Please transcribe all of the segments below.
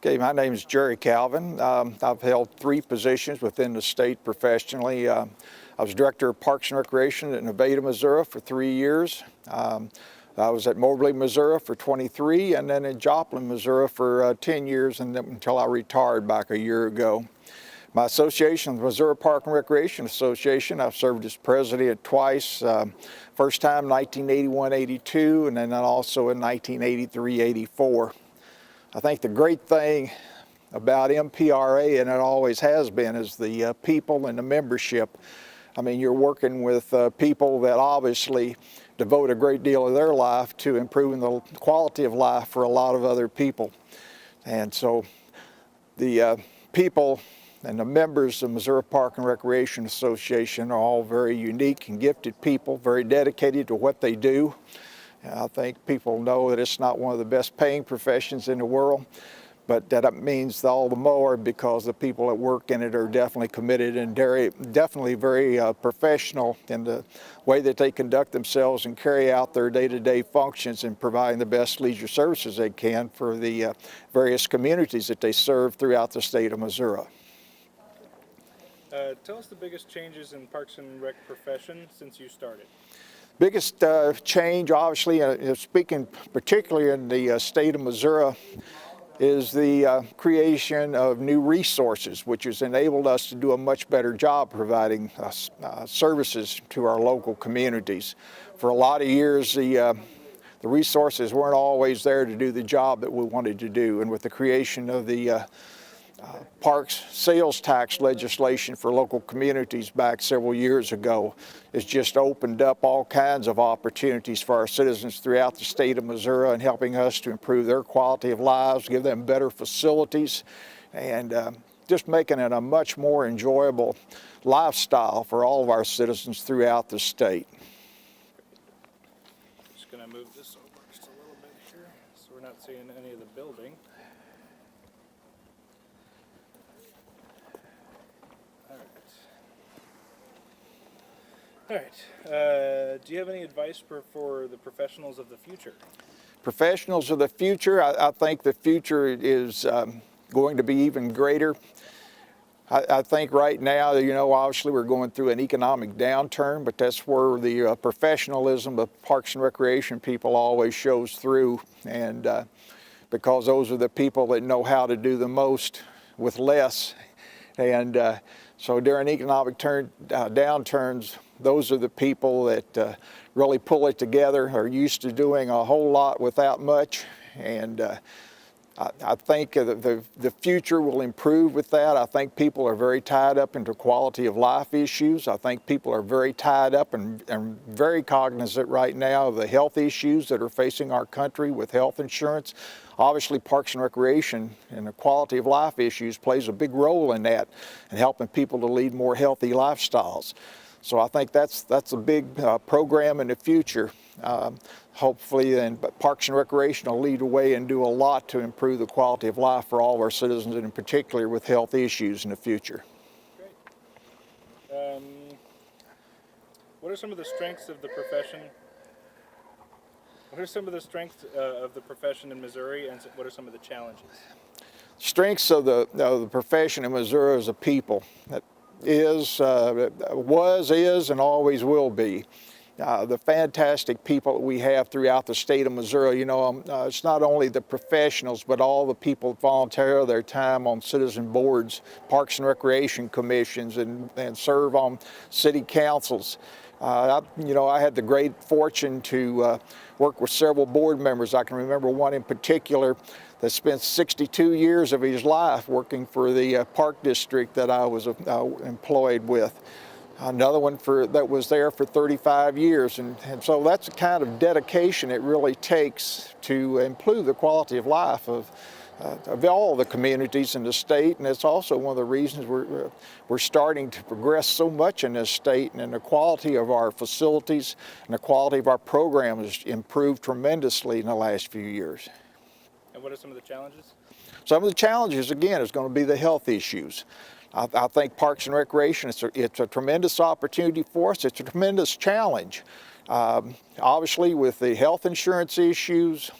Okay, my name is Jerry Calvin. I've held 3 positions within the state professionally. I was Director of Parks and Recreation at Nevada, Missouri for 3 years. I was at Moberly, Missouri for 23, and then in Joplin, Missouri for 10 years and then, until I retired back a year ago. My association, the Missouri Park and Recreation Association, I've served as president twice. First time 1981-82, and then also in 1983-84. I think the great thing about MPRA, and it always has been, is the people and the membership. I mean, you're working with people that obviously devote a great deal of their life to improving the quality of life for a lot of other people. And so the people and the members of Missouri Park and Recreation Association are all very unique and gifted people, very dedicated to what they do. I think people know that it's not one of the best paying professions in the world, but that means all the more because the people that work in it are definitely committed and definitely very professional in the way that they conduct themselves and carry out their day-to-day functions in providing the best leisure services they can for the various communities that they serve throughout the state of Missouri. Tell us the biggest changes in Parks and Rec profession since you started. Biggest change, obviously, speaking particularly in the state of Missouri, is the creation of new resources, which has enabled us to do a much better job providing services to our local communities. For a lot of years, the resources weren't always there to do the job that we wanted to do, and with the creation of the Parks sales tax legislation for local communities back several years ago, it's just opened up all kinds of opportunities for our citizens throughout the state of Missouri and helping us to improve their quality of lives, give them better facilities, and just making it a much more enjoyable lifestyle for all of our citizens throughout the state. Just going to move this over just a little bit here so we're not seeing any of the building. All right. Do you have any advice for the professionals of the future? Professionals of the future, I think the future is going to be even greater. I think right now, you know, obviously we're going through an economic downturn, but that's where the professionalism of Parks and Recreation people always shows through, and because those are the people that know how to do the most with less. And so during economic downturns, those are the people that really pull it together, are used to doing a whole lot without much. And I think the future will improve with that. I think people are very tied up into quality of life issues. I think people are very tied up and very cognizant right now of the health issues that are facing our country with health insurance. Obviously, Parks and Recreation and the quality of life issues plays a big role in that and helping people to lead more healthy lifestyles. So I think that's a big program in the future. Hopefully, then Parks and Recreation will lead the way and do a lot to improve the quality of life for all of our citizens, and in particular with health issues in the future. Great. What are some of the strengths of the profession? What are some of the strengths of the profession in Missouri, and what are some of the challenges? Strengths of the profession in Missouri is a people that was, is, and always will be. The fantastic people that we have throughout the state of Missouri. You know, it's not only the professionals, but all the people that volunteer their time on citizen boards, Parks and Recreation commissions, and serve on city councils. You know, I had the great fortune to work with several board members. I can remember one in particular that spent 62 years of his life working for the park district that I was employed with. Another one that was there for 35 years. And so that's the kind of dedication it really takes to improve the quality of life of all the communities in the state. And it's also one of the reasons we're starting to progress so much in this state, and the quality of our facilities and the quality of our programs has improved tremendously in the last few years. And what are some of the challenges? Some of the challenges, again, is going to be the health issues. I think Parks and Recreation, it's a tremendous opportunity for us. It's a tremendous challenge. Obviously, with the health insurance issues,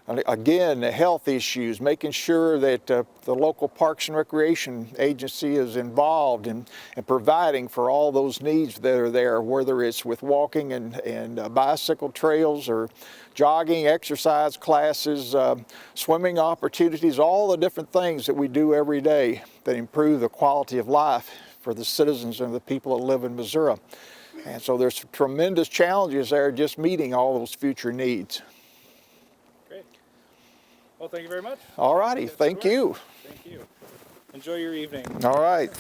Again, the health issues, making sure that the local Parks and Recreation Agency is involved in providing for all those needs that are there, whether it's with walking and bicycle trails or jogging, exercise classes, swimming opportunities, all the different things that we do every day that improve the quality of life for the citizens and the people that live in Missouri. And so there's tremendous challenges there just meeting all those future needs. Great. Well, thank you very much. All righty, thank you. Thank you. Enjoy your evening. All right.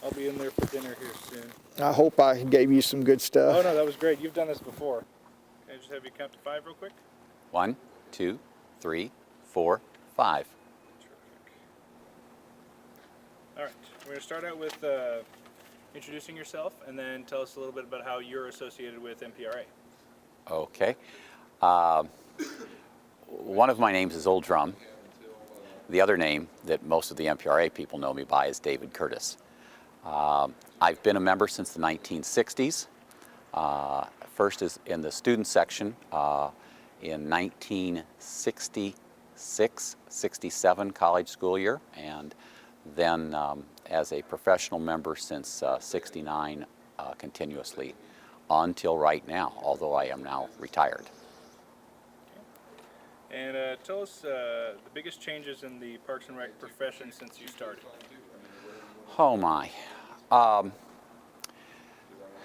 I'll be in there for dinner here soon. I hope I gave you some good stuff. Oh no, that was great. You've done this before. Can I just have you count to 5 real quick? 1, 2, 3, 4, 5. Terrific. All right. We're going to start out with introducing yourself and then tell us a little bit about how you're associated with MPRA. Okay. One of my names is Old Drum. The other name that most of the MPRA people know me by is David Curtis. I've been a member since the 1960s. First is in the student section in 1966-67 college school year, and then as a professional member since 69 continuously until right now, although I am now retired. And tell us the biggest changes in the Parks and Rec profession since you started. Oh my.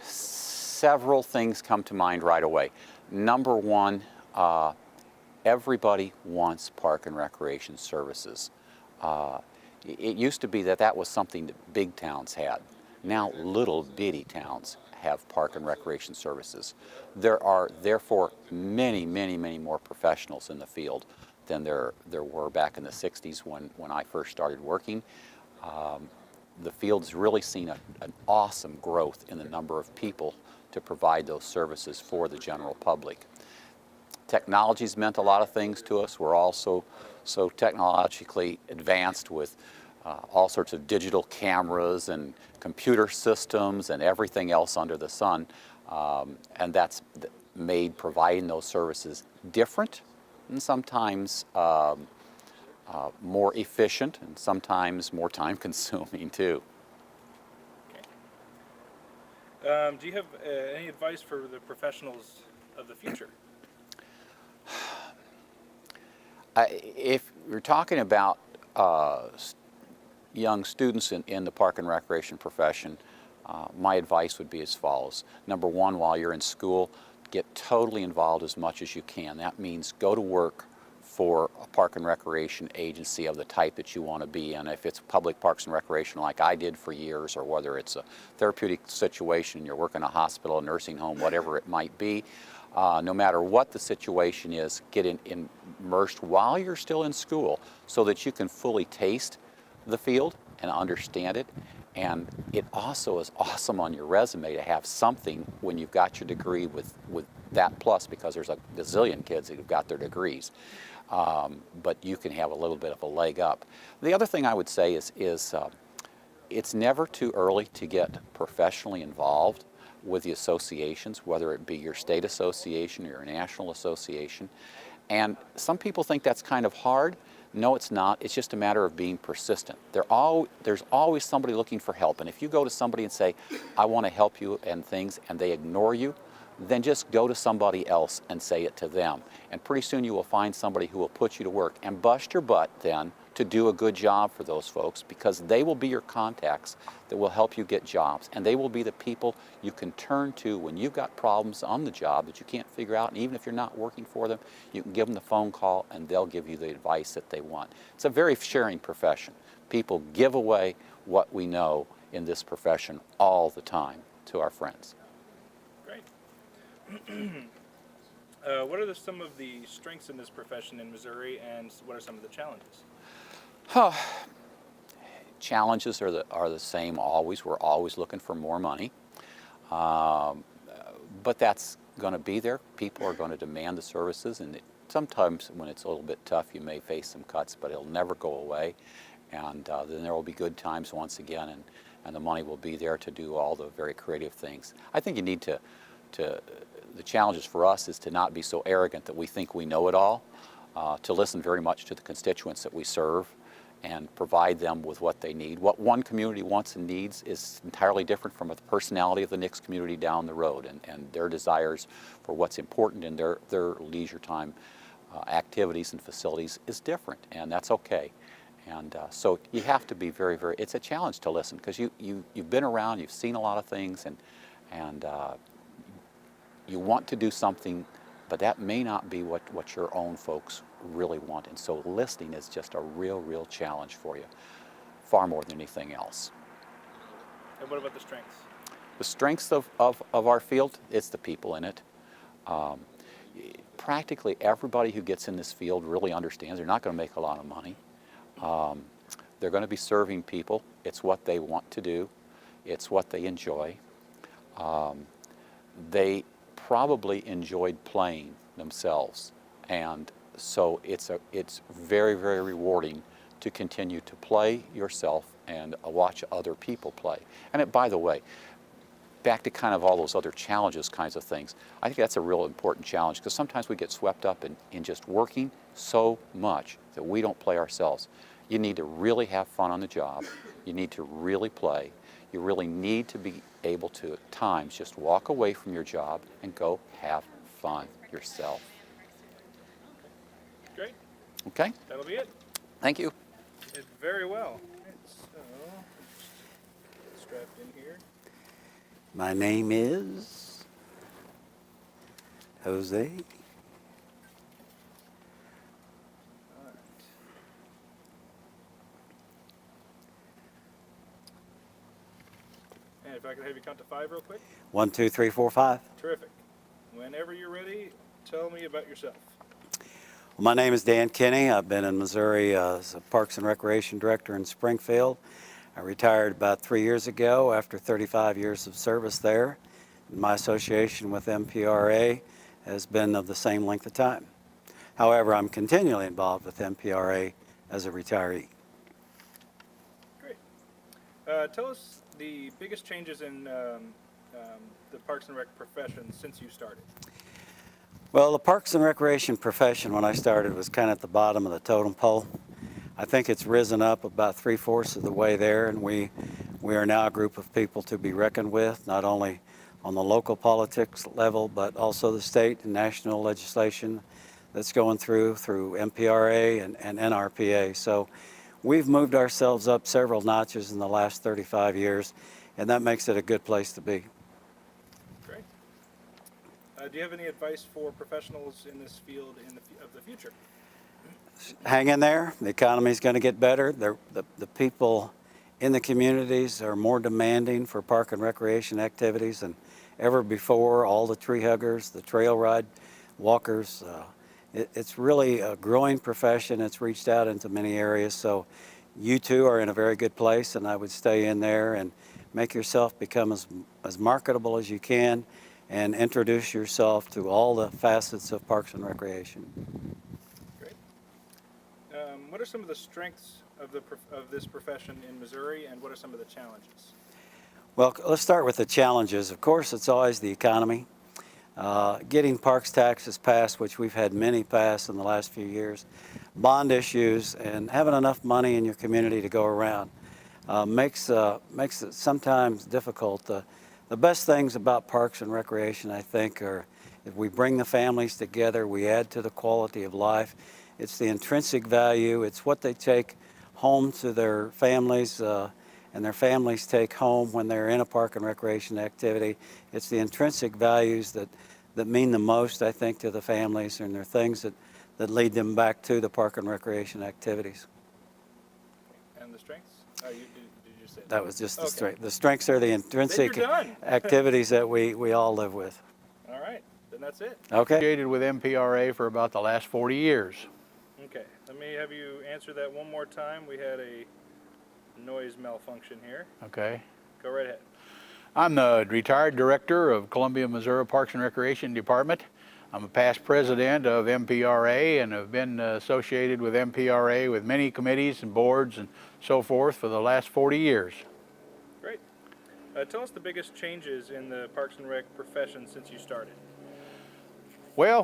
Several things come to mind right away. Number one, everybody wants park and recreation services. It used to be that was something that big towns had. Now little bitty towns have park and recreation services. There are therefore many more professionals in the field than there were back in the 60s when I first started working. The field's really seen an awesome growth in the number of people to provide those services for the general public. Technology's meant a lot of things to us. We're also so technologically advanced with all sorts of digital cameras and computer systems and everything else under the sun, and that's made providing those services different and sometimes more efficient and sometimes more time consuming too. Okay. Do you have any advice for the professionals of the future? If you're talking about young students in the park and recreation profession, my advice would be as follows. Number one, while you're in school, get totally involved as much as you can. That means go to work for a park and recreation agency of the type that you want to be in. If it's public parks and recreation like I did for years, or whether it's a therapeutic situation, you're working in a hospital, a nursing home, whatever it might be, no matter what the situation is, get immersed while you're still in school so that you can fully taste the field and understand it. And it also is awesome on your resume to have something when you've got your degree with that plus, because there's a gazillion kids that have got their degrees. But you can have a little bit of a leg up. The other thing I would say is it's never too early to get professionally involved with the associations, whether it be your state association or your national association. And some people think that's kind of hard. No, it's not. It's just a matter of being persistent. There's always somebody looking for help. And if you go to somebody and say, I want to help you and things, and they ignore you, then just go to somebody else and say it to them. And pretty soon you will find somebody who will put you to work and bust your butt then to do a good job for those folks, because they will be your contacts that will help you get jobs. And they will be the people you can turn to when you've got problems on the job that you can't figure out. And even if you're not working for them, you can give them the phone call and they'll give you the advice that they want. It's a very sharing profession. People give away what we know in this profession all the time to our friends. Great. What are some of the strengths in this profession in Missouri, and what are some of the challenges? Challenges are the same always. We're always looking for more money. But that's going to be there. People are going to demand the services, and sometimes when it's a little bit tough, you may face some cuts, but it'll never go away. And then there will be good times once again, and the money will be there to do all the very creative things. I think you need the challenges for us is to not be so arrogant that we think we know it all. to listen very much to the constituents that we serve and provide them with what they need. What one community wants and needs is entirely different from the personality of the next community down the road, and their desires for what's important in their leisure time activities and facilities is different, and that's okay. And so you have to be very, it's a challenge to listen, because you've been around, you've seen a lot of things, and you want to do something, but that may not be what your own folks really want. And so listening is just a real challenge for you, far more than anything else. And what about the strengths? The strengths of our field, it's the people in it. Practically everybody who gets in this field really understands they're not going to make a lot of money. They're going to be serving people. It's what they want to do. It's what they enjoy. They probably enjoyed playing themselves, and so it's very rewarding to continue to play yourself and watch other people play. And by the way, back to kind of all those other challenges kinds of things, I think that's a real important challenge, because sometimes we get swept up in just working so much that we don't play ourselves. You need to really have fun on the job. You need to really play. You really need to be able to, at times, just walk away from your job and go have fun yourself. Great. Okay? That'll be it. Thank you. Did very well. So, strapped in here. My name is Jose. And if I could have you count to 5 real quick. 1, 2, 3, 4, 5. Terrific. Whenever you're ready, tell me about yourself. Well, my name is Dan Kinney. I've been in Missouri as a Parks and Recreation Director in Springfield. I retired about 3 years ago after 35 years of service there. My association with MPRA has been of the same length of time. However, I'm continually involved with MPRA as a retiree. Great. Tell us the biggest changes in the Parks and Rec profession since you started. Well, the Parks and Recreation profession when I started was kind of at the bottom of the totem pole. I think it's risen up about 3/4 of the way there, and we are now a group of people to be reckoned with, not only on the local politics level, but also the state and national legislation that's going through MPRA and NRPA. So we've moved ourselves up several notches in the last 35 years, and that makes it a good place to be. Great. Do you have any advice for professionals in this field of the future? Hang in there. The economy's going to get better. The people in the communities are more demanding for park and recreation activities than ever before. All the tree huggers, the trail ride walkers. It's really a growing profession. It's reached out into many areas. So you two are in a very good place, and I would stay in there and make yourself become as marketable as you can and introduce yourself to all the facets of parks and recreation. Great. What are some of the strengths of this profession in Missouri, and what are some of the challenges? Well, let's start with the challenges. Of course, it's always the economy. Getting parks taxes passed, which we've had many pass in the last few years, bond issues, and having enough money in your community to go around makes it sometimes difficult. The best things about parks and recreation, I think, are if we bring the families together, we add to the quality of life. It's the intrinsic value. It's what they take home to their families, and their families take home when they're in a park and recreation activity. It's the intrinsic values that mean the most, I think, to the families, and they're things that lead them back to the park and recreation activities. And the strengths? Did you say That was just the Okay. strength. The strengths are the intrinsic Then you're done. activities that we all live with. All right, then that's it. Okay? Associated with MPRA for about the last 40 years. Okay, let me have you answer that one more time. We had a noise malfunction here. Okay. Go right ahead. I'm the retired director of Columbia, Missouri Parks and Recreation Department. I'm a past president of MPRA and have been associated with MPRA with many committees and boards and so forth for the last 40 years. Great. Tell us the biggest changes in the Parks and Rec profession since you started. Well,